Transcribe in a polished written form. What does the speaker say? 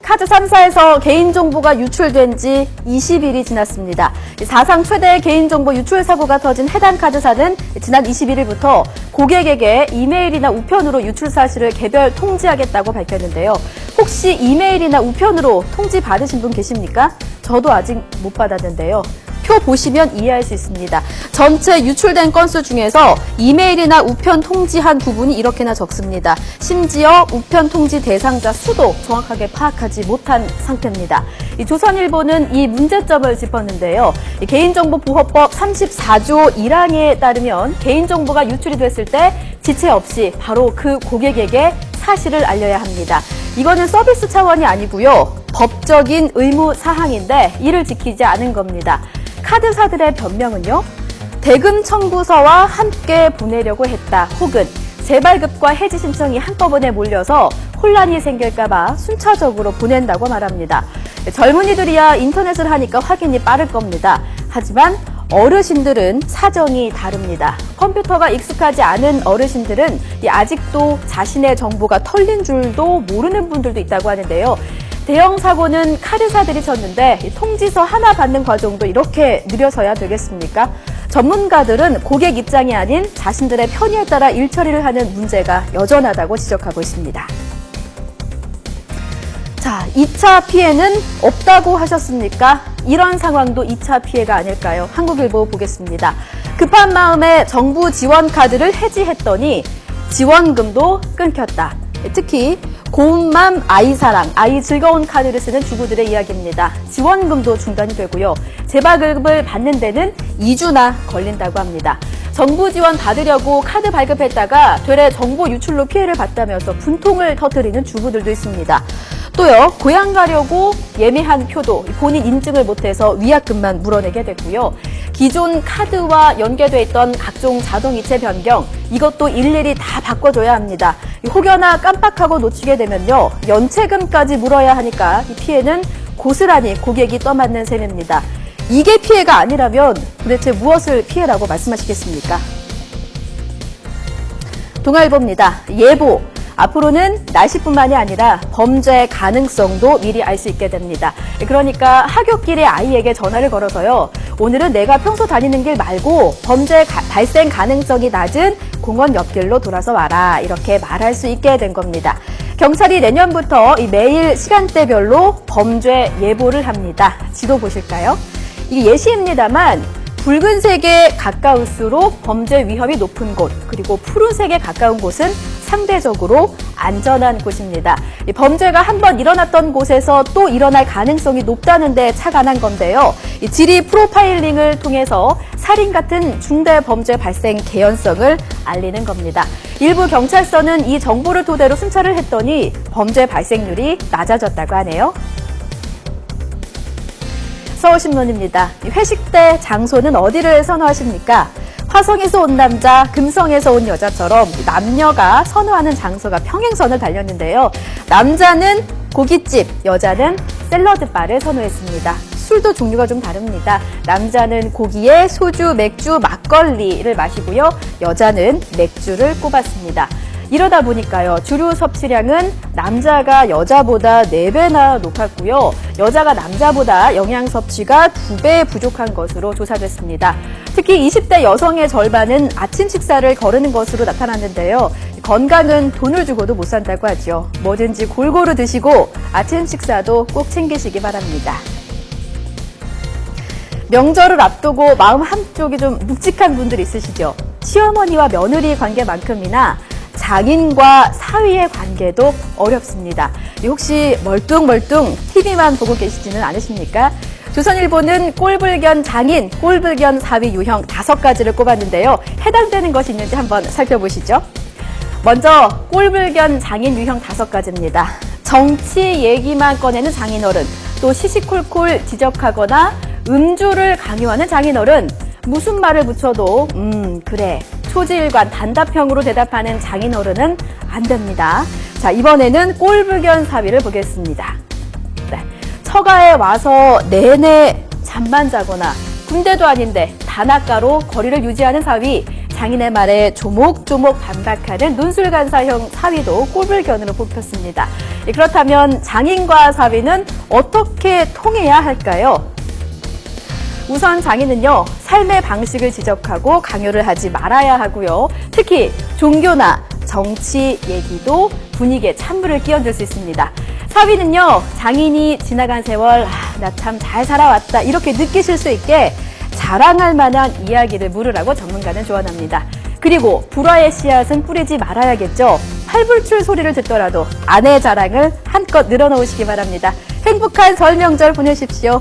카드 3사에서 개인정보가 유출된 지 20일이 지났습니다. 사상 최대의 개인정보 유출 사고가 터진 해당 카드사는 지난 21일부터 고객에게 이메일이나 우편으로 유출 사실을 개별 통지하겠다고 밝혔는데요. 혹시 이메일이나 우편으로 통지 받으신 분 계십니까? 저도 아직 못 받았는데요. 표 보시면 이해할 수 있습니다. 전체 유출된 건수 중에서 이메일이나 우편 통지한 부분이 이렇게나 적습니다. 심지어 우편 통지 대상자 수도 정확하게 파악하지 못한 상태입니다. 조선일보는 이 문제점을 짚었는데요. 개인정보보호법 34조 1항에 따르면 개인정보가 유출이 됐을 때 지체 없이 바로 그 고객에게 사실을 알려야 합니다. 이거는 서비스 차원이 아니고요. 법적인 의무 사항인데 이를 지키지 않은 겁니다. 카드사들의 변명은요. 대금 청구서와 함께 보내려고 했다. 혹은 재발급과 해지 신청이 한꺼번에 몰려서 혼란이 생길까 봐 순차적으로 보낸다고 말합니다. 젊은이들이야 인터넷을 하니까 확인이 빠를 겁니다. 하지만 어르신들은 사정이 다릅니다. 컴퓨터가 익숙하지 않은 어르신들은 아직도 자신의 정보가 털린 줄도 모르는 분들도 있다고 하는데요. 대형 사고는 카드사들이 쳤는데 통지서 하나 받는 과정도 이렇게 느려서야 되겠습니까? 전문가들은 고객 입장이 아닌 자신들의 편의에 따라 일처리를 하는 문제가 여전하다고 지적하고 있습니다. 자, 2차 피해는 없다고 하셨습니까? 이런 상황도 2차 피해가 아닐까요? 한국일보 보겠습니다. 급한 마음에 정부 지원 카드를 해지했더니 지원금도 끊겼다. 특히 고운맘 아이사랑, 아이 즐거운 카드를 쓰는 주부들의 이야기입니다. 지원금도 중단이 되고요. 재발급을 받는 데는 2주나 걸린다고 합니다. 정부 지원 받으려고 카드 발급했다가 되레 정보 유출로 피해를 봤다면서 분통을 터뜨리는 주부들도 있습니다. 또요, 고향 가려고 예매한 표도 본인 인증을 못해서 위약금만 물어내게 됐고요. 기존 카드와 연계돼 있던 각종 자동이체 변경, 이것도 일일이 다 바꿔줘야 합니다. 혹여나 깜빡하고 놓치게 되면요, 연체금까지 물어야 하니까 이 피해는 고스란히 고객이 떠맡는 셈입니다. 이게 피해가 아니라면 도대체 무엇을 피해라고 말씀하시겠습니까? 동아일보입니다. 예보. 앞으로는 날씨뿐만이 아니라 범죄 가능성도 미리 알 수 있게 됩니다. 그러니까 하굣길에 아이에게 전화를 걸어서요. 오늘은 내가 평소 다니는 길 말고 범죄 발생 가능성이 낮은 공원 옆길로 돌아서 와라. 이렇게 말할 수 있게 된 겁니다. 경찰이 내년부터 매일 시간대별로 범죄 예보를 합니다. 지도 보실까요? 이게 예시입니다만 붉은색에 가까울수록 범죄 위험이 높은 곳, 그리고 푸른색에 가까운 곳은 상대적으로 안전한 곳입니다. 범죄가 한번 일어났던 곳에서 또 일어날 가능성이 높다는 데 착안한 건데요. 지리 프로파일링을 통해서 살인 같은 중대 범죄 발생 개연성을 알리는 겁니다. 일부 경찰서는 이 정보를 토대로 순찰을 했더니 범죄 발생률이 낮아졌다고 하네요. 서울신문입니다. 회식 때 장소는 어디를 선호하십니까? 화성에서 온 남자, 금성에서 온 여자처럼 남녀가 선호하는 장소가 평행선을 달렸는데요. 남자는 고깃집, 여자는 샐러드바를 선호했습니다. 술도 종류가 좀 다릅니다. 남자는 고기에 소주, 맥주, 막걸리를 마시고요. 여자는 맥주를 꼽았습니다. 이러다 보니까요, 주류 섭취량은 남자가 여자보다 4배나 높았고요. 여자가 남자보다 영양 섭취가 2배 부족한 것으로 조사됐습니다. 특히 20대 여성의 절반은 아침 식사를 거르는 것으로 나타났는데요. 건강은 돈을 주고도 못 산다고 하죠. 뭐든지 골고루 드시고 아침 식사도 꼭 챙기시기 바랍니다. 명절을 앞두고 마음 한쪽이 좀 묵직한 분들 있으시죠? 시어머니와 며느리 관계만큼이나 장인과 사위의 관계도 어렵습니다. 혹시 멀뚱멀뚱 TV만 보고 계시지는 않으십니까? 조선일보는 꼴불견 장인, 꼴불견 사위 유형 5가지를 꼽았는데요. 해당되는 것이 있는지 한번 살펴보시죠. 먼저 꼴불견 장인 유형 5가지입니다. 정치 얘기만 꺼내는 장인어른, 또 시시콜콜 지적하거나 음주를 강요하는 장인어른, 무슨 말을 붙여도 그래, 초지일관 단답형으로 대답하는 장인어른은 안 됩니다. 자, 이번에는 꼴불견 사위를 보겠습니다. 네, 처가에 와서 내내 잠만 자거나 군대도 아닌데 단아가로 거리를 유지하는 사위, 장인의 말에 조목조목 반박하는 논술간사형 사위도 꼴불견으로 뽑혔습니다. 그렇다면 장인과 사위는 어떻게 통해야 할까요? 우선 장인은요, 삶의 방식을 지적하고 강요를 하지 말아야 하고요. 특히 종교나 정치 얘기도 분위기에 찬물을 끼얹을 수 있습니다. 사위는요, 장인이 지나간 세월, 나 참 잘 살아왔다 이렇게 느끼실 수 있게 자랑할 만한 이야기를 물으라고 전문가는 조언합니다. 그리고 불화의 씨앗은 뿌리지 말아야겠죠. 팔불출 소리를 듣더라도 아내 자랑을 한껏 늘어놓으시기 바랍니다. 행복한 설 명절 보내십시오.